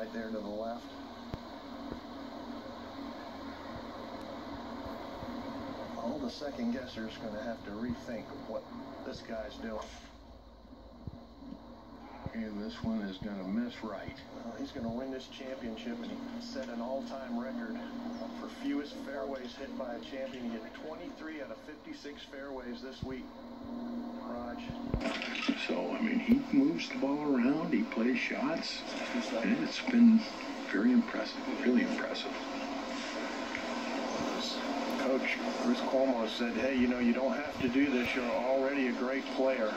right there to the left. All the second guessers are going to have to rethink what this guy's doing. And this one is going to miss right. He's going to win this championship, and he set an all-time record for fewest fairways hit by a champion. He hit 23 out of 56 fairways this week. Raj. So, I mean, he moves the ball around, he plays shots, and it's been very impressive, really impressive. Coach Chris Cuomo said, hey, you know, you don't have to do this. You're already a great player.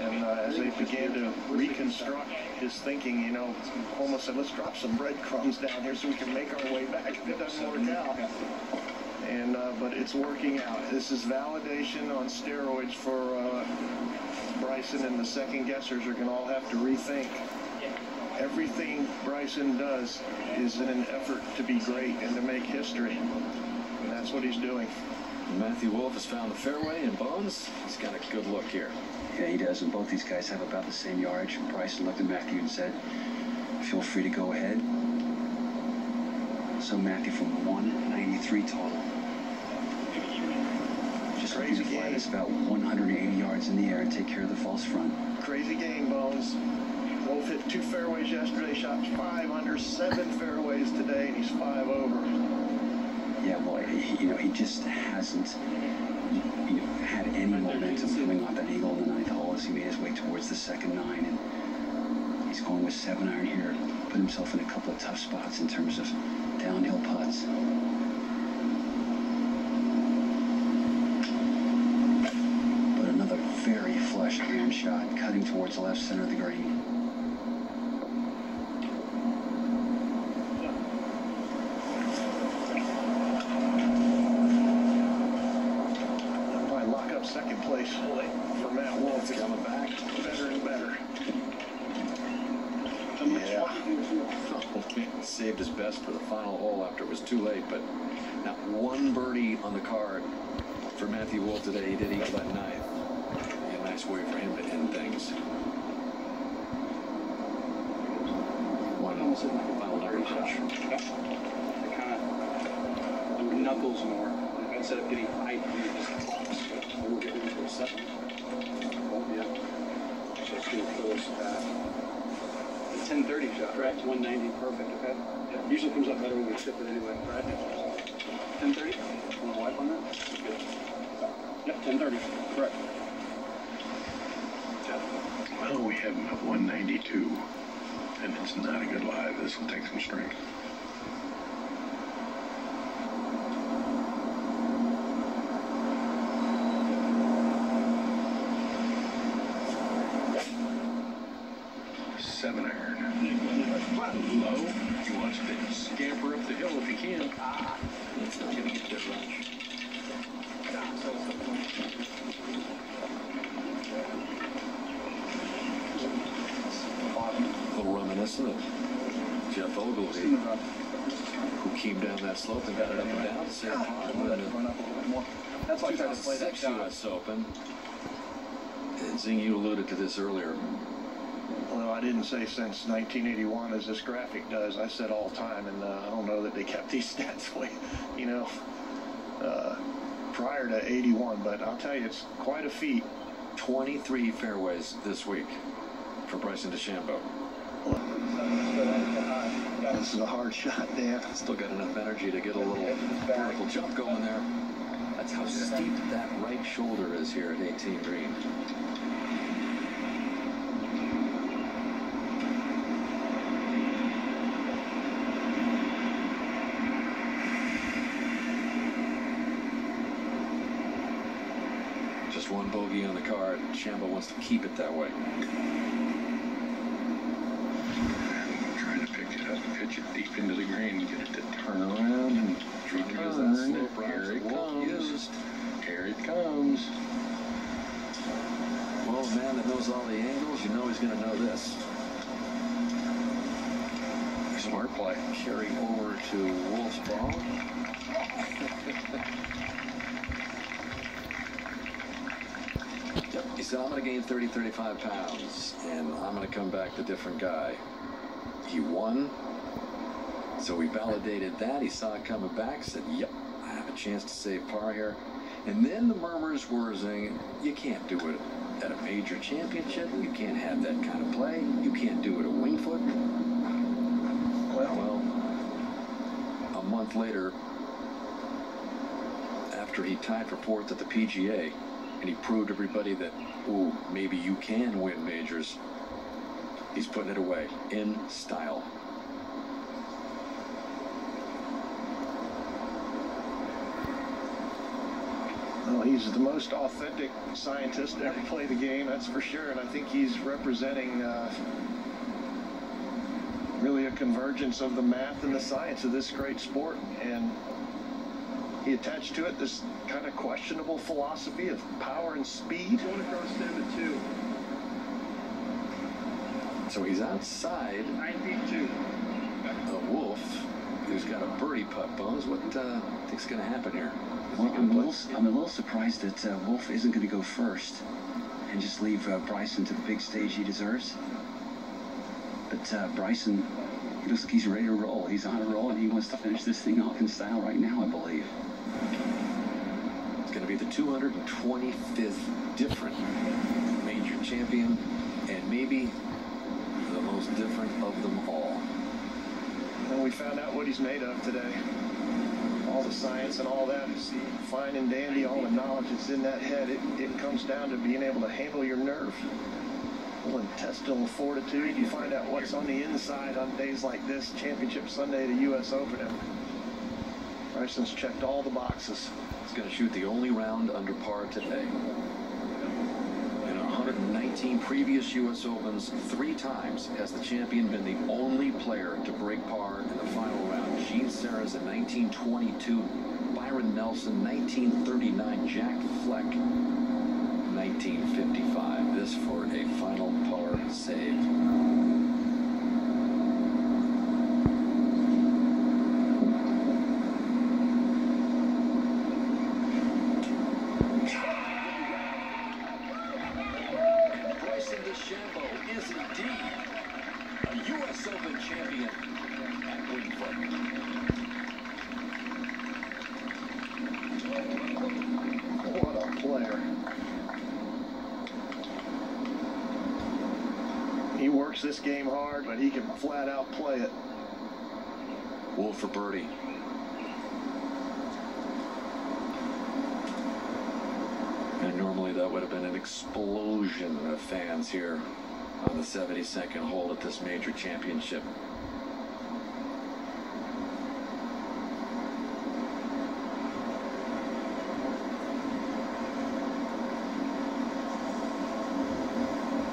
And as they began to reconstruct his thinking, you know, Cuomo said, let's drop some breadcrumbs down here so we can make our way back if it doesn't work out. And but it's working out. This is validation on steroids for Bryson, and the second guessers are going to all have to rethink. Everything Bryson does is in an effort to be great and to make history. And that's what he's doing. Matthew Wolff has found the fairway, and Bones, he's got a good look here. Yeah, he does, and both these guys have about the same yardage. Bryson looked at Matthew and said, feel free to go ahead. So Matthew from 193 total. Just looking to fly this about 180 yards in the air and take care of the false front. Crazy game, Bones. Wolff hit 2 fairways yesterday, shot 5 under, 7 fairways today, and he's 5 over. Yeah, boy, he just hasn't, had any momentum coming off that eagle in the 9th hole as he made his way towards the second 9, and he's going with 7-iron here, put himself in a couple of tough spots in terms of downhill putts. But another very flush iron shot, cutting towards the left center of the green. Second place for Matt Wolff. He's coming back better and better. Yeah. Saved his best for the final hole after it was too late, but not one birdie on the card for Matthew Wolff today. He did equal that 9th. A nice way for him to end things. One final dirty touch. They kind of do knuckles more instead of getting height. We'll get into a second. Yeah. So it's going to kill us fast. The 1030 shot, right? 190, perfect, okay? Yeah. Usually comes up better when we tip it anyway, right? 1030? Want to wipe on that? Good. Yep, 1030, correct. Well, we have him at 192, and it's not a good lie. This will take some strength. Low. He wants to scamper up the hill if he can. It's not going to get that rush. A little reminiscent of Jeff Ogilvy, who came down that slope and got it up and down. That's why I tried to play that shot. US Open. And Zing, you alluded to this earlier. Well, I didn't say since 1981, as this graphic does. I said all time, and I don't know that they kept these stats way, prior to 81. But I'll tell you, it's quite a feat. 23 fairways this week for Bryson DeChambeau. This is a hard shot, Dan. Still got enough energy to get a little vertical jump going there. That's how steep that right shoulder is here at 18 green. Just one bogey on the card. DeChambeau wants to keep it that way. Trying to pick it up, pitch it deep into the green, get it to turn around and Trying to use that slope here it Wolff used. Here it comes. Well, a man that knows all the angles, you know he's going to know this. Smart play. Carry over to Wolff's ball. Yep, he said, I'm going to gain 30, 35 pounds, and I'm going to come back the different guy. He won So he validated that. He saw it coming back, said, yep, I have a chance to save par here. And then the murmurs were saying, you can't do it at a major championship. You can't have that kind of play. You can't do it at Winged Foot. Well, a month later, after he tied for 4th at the PGA, and he proved to everybody that, ooh, maybe you can win majors, he's putting it away in style. Well, he's the most authentic scientist to ever play the game, that's for sure. And I think he's representing really a convergence of the math and the science of this great sport. And he attached to it this kind of questionable philosophy of power and speed. Going across 7-2. So he's outside 9 feet 2. a Wolf, who's got a birdie putt. Bones, what do you think's going to happen here? Well, I'm a little surprised that Wolf isn't going to go first and just leave Bryson to the big stage he deserves. But Bryson, he looks like he's ready to roll. He's on a roll, and he wants to finish this thing off in style right now, I believe. It's going to be the 225th different major champion, and maybe the most different of them all. And we found out what he's made of today. All the science and all that is fine and dandy, all the knowledge that's in that head. It comes down to being able to handle your nerve. A little intestinal fortitude. You find out what's on the inside on days like this, Championship Sunday, the U.S. Open. And Bryson's checked all the boxes. He's going to shoot the only round under par today. In 119 previous U.S. Opens, 3 times has the champion been the only player to break par in the final round. Gene Sara's in 1922, Byron Nelson, 1939, Jack Fleck, 1955. This for a final par save. Bryson DeChambeau is indeed a U.S. Open champion at Winged Foot. What a player. He works this game hard, but he can flat out play it. Wolf for birdie. And normally that would have been an explosion of fans here on the 72nd hole at this major championship.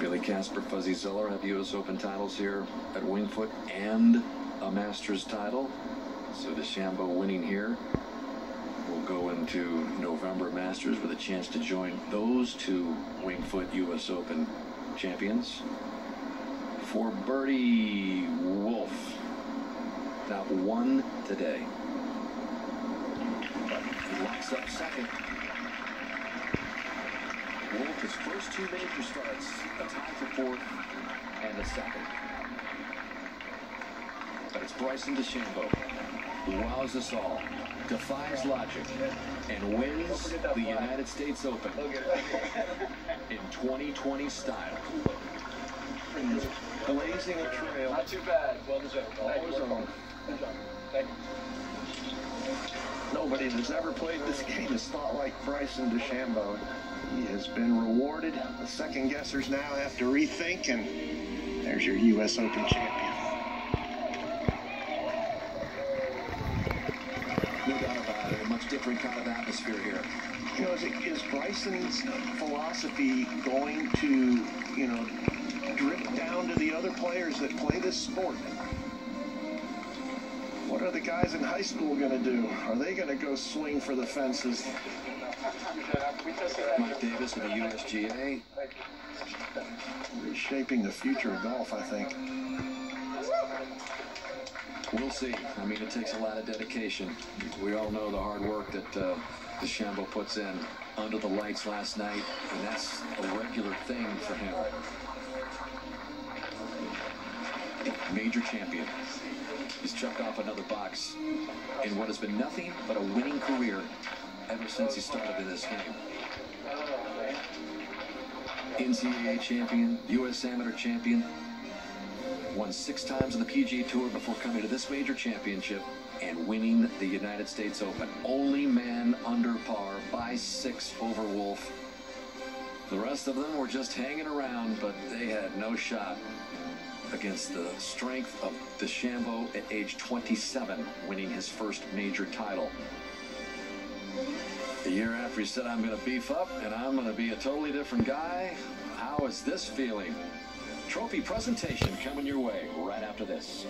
Billy Casper, Fuzzy Zoeller have U.S. Open titles here at Winged Foot and a Masters title. So DeChambeau winning here will go into November Masters with a chance to join those 2 Winged Foot U.S. Open champions. For birdie, Wolf. Not one today. He locks up second. Wolf, his first 2 major starts, a tie for 4th and a second. But it's Bryson DeChambeau who wows us all, defies logic, and wins the United States Open in 2020 style. Blazing a trail. Not too bad. Well deserved. All his own. Thank you. Nobody that's ever played this game has thought like Bryson DeChambeau. He has been rewarded. The second guessers now have to rethink, and there's your U.S. Open champion. No doubt about it. A much different kind of atmosphere here. You know, is Bryson's philosophy going to, drip down to the other players that play this sport? What are the guys in high school going to do? Are they going to go swing for the fences? Mike Davis with the USGA. Reshaping the future of golf, I think. We'll see. I mean, it takes a lot of dedication. We all know the hard work that DeChambeau puts in under the lights last night, and that's a regular thing for him. major champion. He's checked off another box in what has been nothing but a winning career ever since he started in this game. NCAA champion, U.S. Amateur champion, won 6 times on the PGA Tour before coming to this major championship and winning the United States Open. Only man under par by 6 over Wolf. The rest of them were just hanging around, but they had no shot against the strength of DeChambeau at age 27, winning his first major title. A year after he said, I'm going to beef up and I'm going to be a totally different guy. How is this feeling? Trophy presentation coming your way right after this.